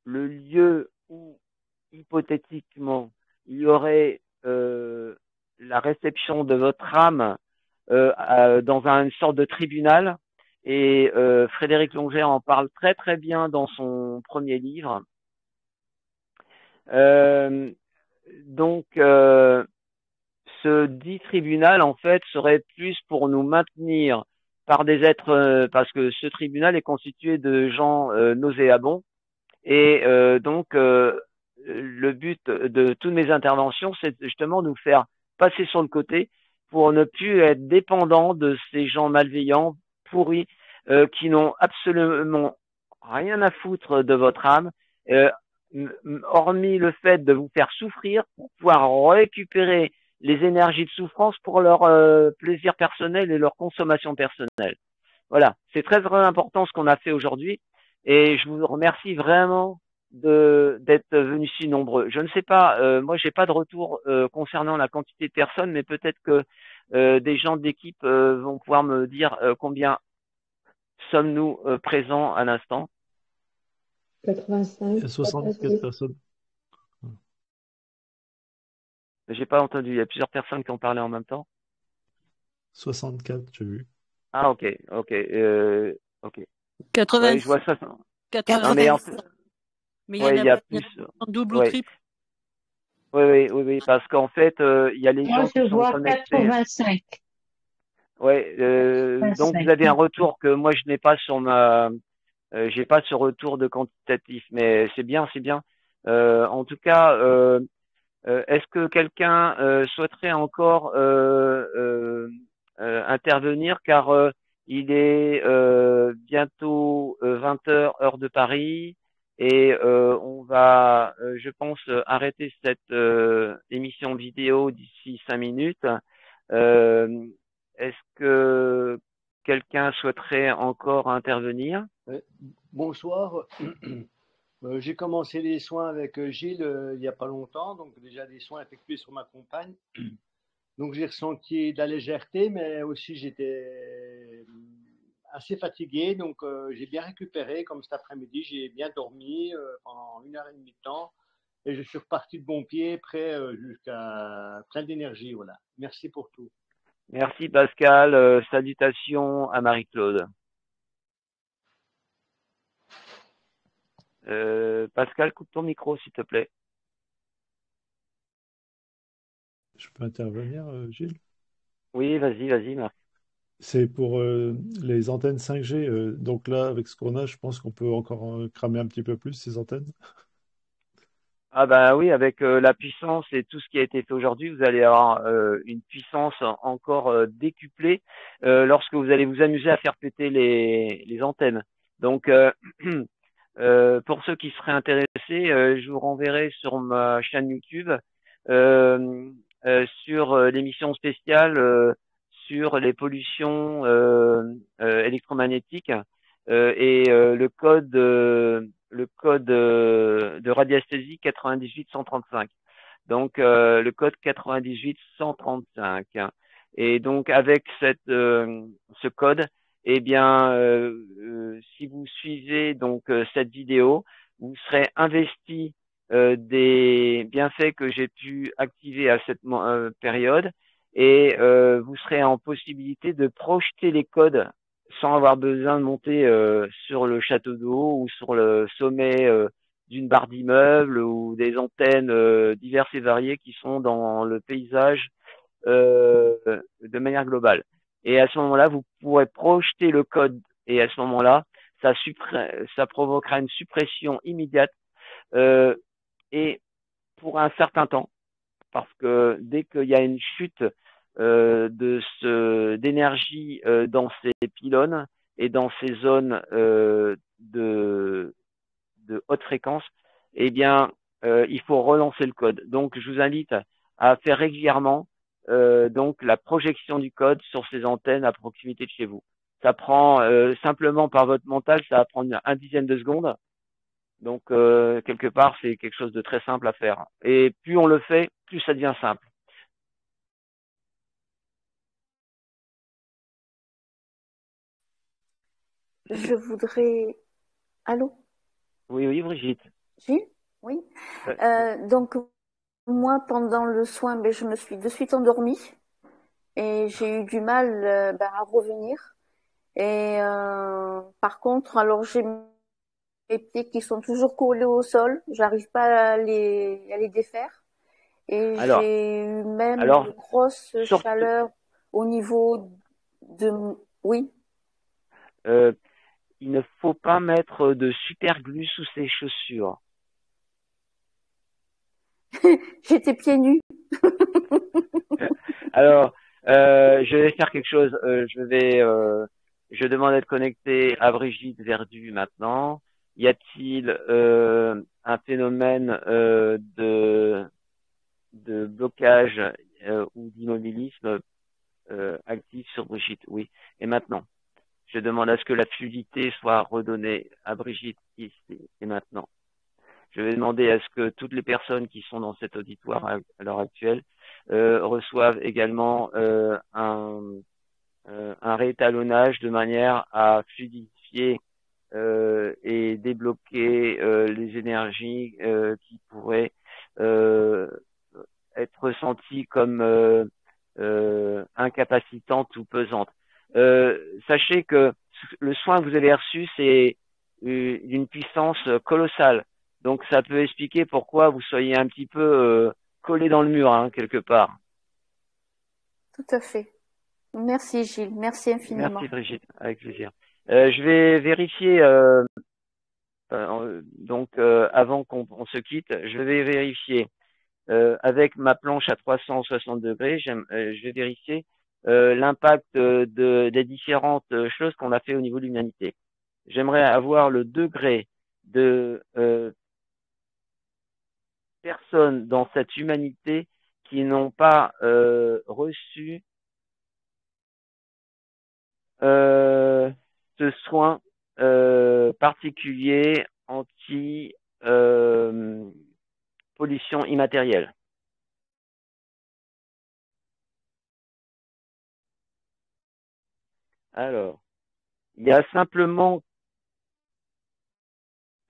lieu où hypothétiquement il y aurait la réception de votre âme dans une sorte de tribunal, et Frédéric Longère en parle très très bien dans son premier livre. Donc, ce dit tribunal, en fait, serait plus pour nous maintenir par des êtres, parce que ce tribunal est constitué de gens nauséabonds, et donc le but de toutes mes interventions, c'est justement de nous faire passer sur le côté pour ne plus être dépendant de ces gens malveillants, pourris, qui n'ont absolument rien à foutre de votre âme, hormis le fait de vous faire souffrir pour pouvoir récupérer les énergies de souffrance pour leur plaisir personnel et leur consommation personnelle. Voilà, c'est très très important ce qu'on a fait aujourd'hui, et je vous remercie vraiment d'être venus si nombreux. Je ne sais pas, moi j'ai pas de retour concernant la quantité de personnes, mais peut-être que des gens d'équipe vont pouvoir me dire combien sommes-nous présents à l'instant. 85. Il y a 64 personnes. J'ai pas entendu, il y a plusieurs personnes qui ont parlé en même temps. 64, j'ai vu. Ah, ok. Ok. 80. Ouais, je vois ça. 80. Non, mais en fait, Mais ouais, il y a plus. en double ou Ouais. triple. Oui, parce qu'en fait, il y a les Moi, gens qui je sont vois connectés. 85. Ouais, donc vous avez un retour que moi je n'ai pas sur ma, j'ai pas ce retour de quantitatif, mais c'est bien, c'est bien. En tout cas, est-ce que quelqu'un souhaiterait encore intervenir, car il est bientôt 20 heures heure de Paris, et on va, je pense, arrêter cette émission vidéo d'ici 5 minutes. Est-ce que quelqu'un souhaiterait encore intervenir? Bonsoir. J'ai commencé les soins avec Gilles il n'y a pas longtemps, donc déjà des soins effectués sur ma compagne. Donc j'ai ressenti de la légèreté, mais aussi j'étais assez fatigué, donc j'ai bien récupéré. Comme cet après-midi, j'ai bien dormi pendant 1 heure et demie de temps, et je suis reparti de bon pied, prêt jusqu'à plein d'énergie. Voilà. Merci pour tout. Merci Pascal. Salutations à Marie-Claude. Pascal, coupe ton micro, s'il te plaît. Je peux intervenir, Gilles? Oui, vas-y, Marc. C'est pour les antennes 5G. Donc là, avec ce qu'on a, je pense qu'on peut encore cramer un petit peu plus ces antennes. Ah bah oui, avec la puissance et tout ce qui a été fait aujourd'hui, vous allez avoir une puissance encore décuplée lorsque vous allez vous amuser à faire péter les antennes. Donc, pour ceux qui seraient intéressés, je vous renverrai sur ma chaîne YouTube sur l'émission spéciale sur les pollutions électromagnétiques et le code de radiesthésie 98-135. Donc le code 98-135. Et donc avec ce code, eh bien, si vous suivez donc cette vidéo, vous serez investi des bienfaits que j'ai pu activer à cette période, et vous serez en possibilité de projeter les codes sans avoir besoin de monter sur le château d'eau ou sur le sommet d'une barre d'immeuble ou des antennes diverses et variées qui sont dans le paysage de manière globale. Et à ce moment-là, vous pourrez projeter le code, et à ce moment-là, ça provoquera une suppression immédiate et pour un certain temps, parce que dès qu'il y a une chute d'énergie dans ces pylônes et dans ces zones de haute fréquence, eh bien, il faut relancer le code. Donc, je vous invite à faire régulièrement donc la projection du code sur ces antennes à proximité de chez vous. Ça prend simplement par votre mental, ça va prendre un dixième de seconde. Donc, quelque part, c'est quelque chose de très simple à faire. Et plus on le fait, plus ça devient simple. Je voudrais... Allô? Oui, oui, Brigitte. Gilles? Oui. Donc, moi, pendant le soin, je me suis de suite endormie et j'ai eu du mal à revenir. Et par contre, alors j'ai mes pieds qui sont toujours collés au sol. J'arrive pas à les défaire. Et j'ai eu même une grosse chaleur au niveau de... Oui. Il ne faut pas mettre de superglue sous ses chaussures. J'étais pieds nus. Alors, je vais faire quelque chose. Je demande d'être connecté à Brigitte Verdu maintenant. Y a-t-il un phénomène de blocage ou d'immobilisme actif sur Brigitte? Oui. Et maintenant, je demande à ce que la fluidité soit redonnée à Brigitte ici et maintenant. Je vais demander à ce que toutes les personnes qui sont dans cet auditoire à l'heure actuelle reçoivent également un réétalonnage de manière à fluidifier et débloquer les énergies qui pourraient être ressenties comme incapacitantes ou pesantes. Sachez que le soin que vous avez reçu, c'est d'une puissance colossale. Donc, ça peut expliquer pourquoi vous soyez un petit peu collé dans le mur, hein, quelque part. Tout à fait. Merci Gilles, merci infiniment. Merci Brigitte, avec plaisir. Je vais vérifier, avant qu'on se quitte, je vais vérifier avec ma planche à 360 degrés, je vais vérifier l'impact des différentes choses qu'on a fait au niveau de l'humanité. J'aimerais avoir le degré de personnes dans cette humanité qui n'ont pas reçu ce soin particulier anti pollution immatérielle. Alors, il y a simplement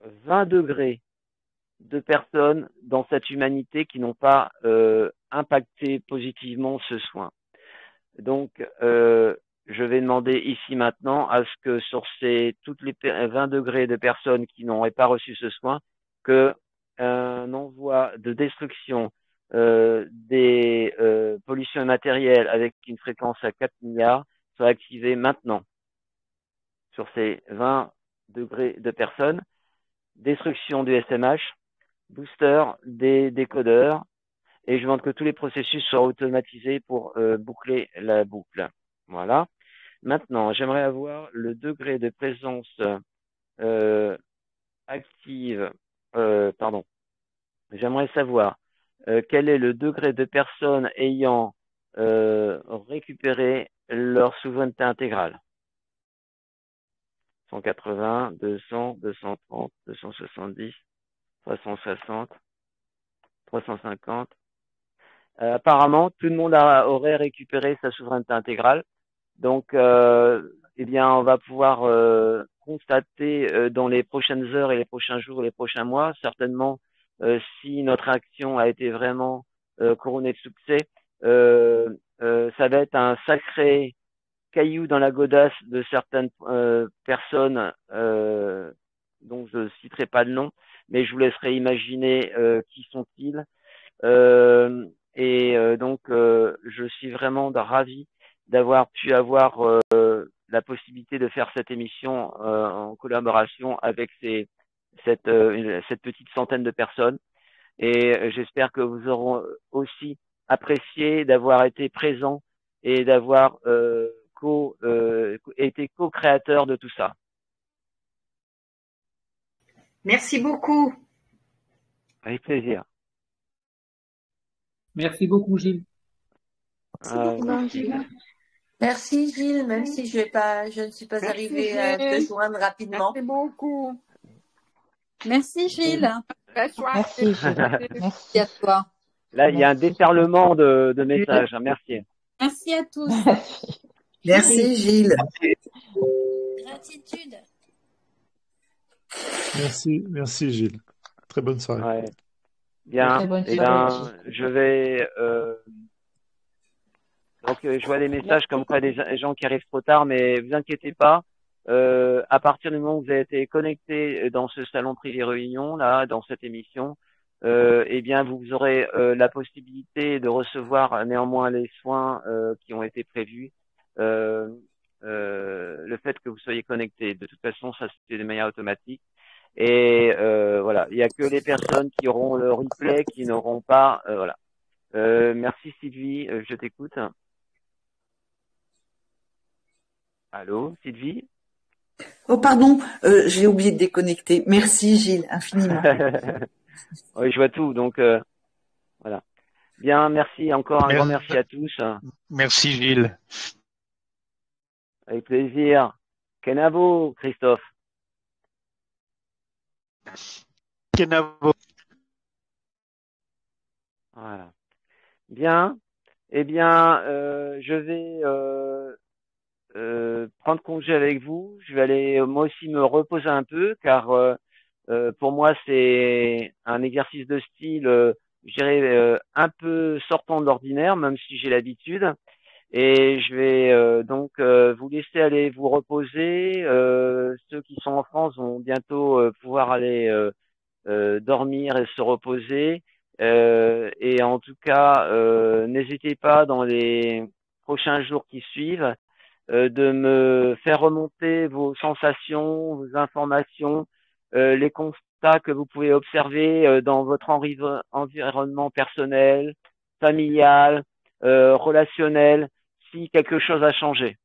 20 degrés de personnes dans cette humanité qui n'ont pas impacté positivement ce soin. Donc, je vais demander ici maintenant à ce que sur toutes les 20 degrés de personnes qui n'auraient pas reçu ce soin, que un envoi de destruction des pollutions matérielles avec une fréquence à 4 milliards soit activé maintenant sur ces 20 degrés de personnes. Destruction du SMH, booster des décodeurs, et je demande que tous les processus soient automatisés pour boucler la boucle. Voilà. Maintenant, j'aimerais avoir le degré de présence active, J'aimerais savoir quel est le degré de personnes ayant récupéré leur souveraineté intégrale. 180, 200, 230, 270, 360, 350. Apparemment, tout le monde aurait récupéré sa souveraineté intégrale. Donc, eh bien, on va pouvoir constater dans les prochaines heures et les prochains jours et les prochains mois, certainement, si notre action a été vraiment couronnée de succès, ça va être un sacré caillou dans la godasse de certaines personnes dont je ne citerai pas le nom, mais je vous laisserai imaginer qui sont-ils. Donc, je suis vraiment ravi d'avoir pu avoir la possibilité de faire cette émission en collaboration avec cette petite centaine de personnes. Et j'espère que vous aurez aussi apprécié d'avoir été présents et d'avoir été co-créateur de tout ça. Merci beaucoup. Avec plaisir. Merci beaucoup, Gilles. Merci Gilles, même si je ne suis pas arrivée à te joindre rapidement. Merci beaucoup. Merci Gilles. Merci Gilles. Merci à toi. Là, il y a un déferlement de messages. Merci. Merci à tous. Merci Gilles. Gratitude. Merci Gilles. Très bonne soirée. Ouais. Bien. Très bonne Eh soirée, ben, je vais. Donc, je vois des messages comme quoi des gens qui arrivent trop tard, mais vous inquiétez pas. À partir du moment où vous avez été connecté dans ce salon privé réunion, là, dans cette émission, eh bien, vous aurez la possibilité de recevoir néanmoins les soins qui ont été prévus. Le fait que vous soyez connecté. De toute façon, ça se fait de manière automatique. Et voilà, il y a que les personnes qui auront le replay qui n'auront pas. Voilà. Merci Sylvie, je t'écoute. Allô, Sylvie? Oh pardon, j'ai oublié de déconnecter. Merci Gilles, infiniment. Oui, je vois tout, donc voilà. Bien, merci encore un grand merci à tous. Merci Gilles. Avec plaisir. Kenavo, Christophe. Kenavo. Voilà. Bien. Eh bien, je vais prendre congé avec vous. Je vais aller moi aussi me reposer un peu, car pour moi c'est un exercice de style, je dirais un peu sortant de l'ordinaire, même si j'ai l'habitude. Et je vais donc vous laisser aller vous reposer. Ceux qui sont en France vont bientôt pouvoir aller dormir et se reposer. Et en tout cas, n'hésitez pas dans les prochains jours qui suivent de me faire remonter vos sensations, vos informations, les constats que vous pouvez observer dans votre environnement personnel, familial, relationnel, si quelque chose a changé.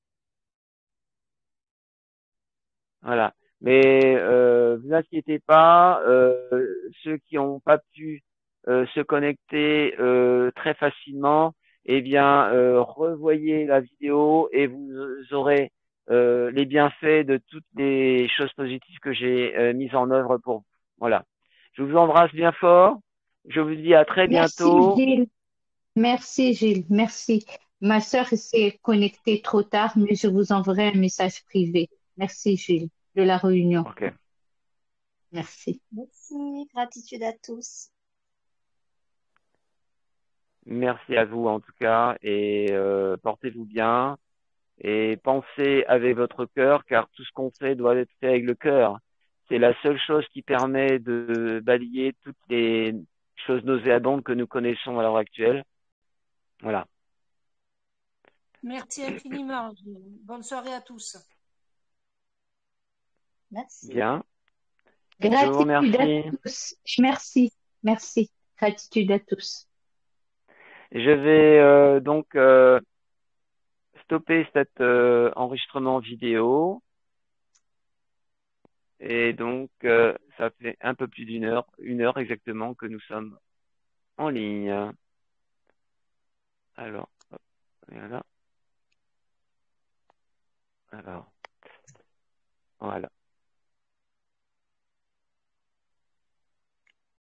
Voilà. Mais vous inquiétez pas, ceux qui n'ont pas pu se connecter très facilement, eh bien, revoyez la vidéo et vous aurez les bienfaits de toutes les choses positives que j'ai mises en œuvre pour vous. Voilà. Je vous embrasse bien fort. Je vous dis à très bientôt. Merci Gilles. Merci Gilles. Merci. Ma sœur s'est connectée trop tard, mais je vous enverrai un message privé. Merci Gilles de la réunion. Ok. Merci. Merci. Gratitude à tous. Merci à vous en tout cas et portez-vous bien et pensez avec votre cœur car tout ce qu'on fait doit être fait avec le cœur. C'est la seule chose qui permet de balayer toutes les choses nauséabondes que nous connaissons à l'heure actuelle. Voilà. Merci infiniment, Gilles. Bonne soirée à tous. Merci. Bien. Gratitude Je vous remercie. à tous. Merci. Merci. Gratitude à tous. Je vais donc stopper cet enregistrement vidéo. Et donc, ça fait un peu plus une heure exactement que nous sommes en ligne. Alors, hop, voilà. Alors, voilà.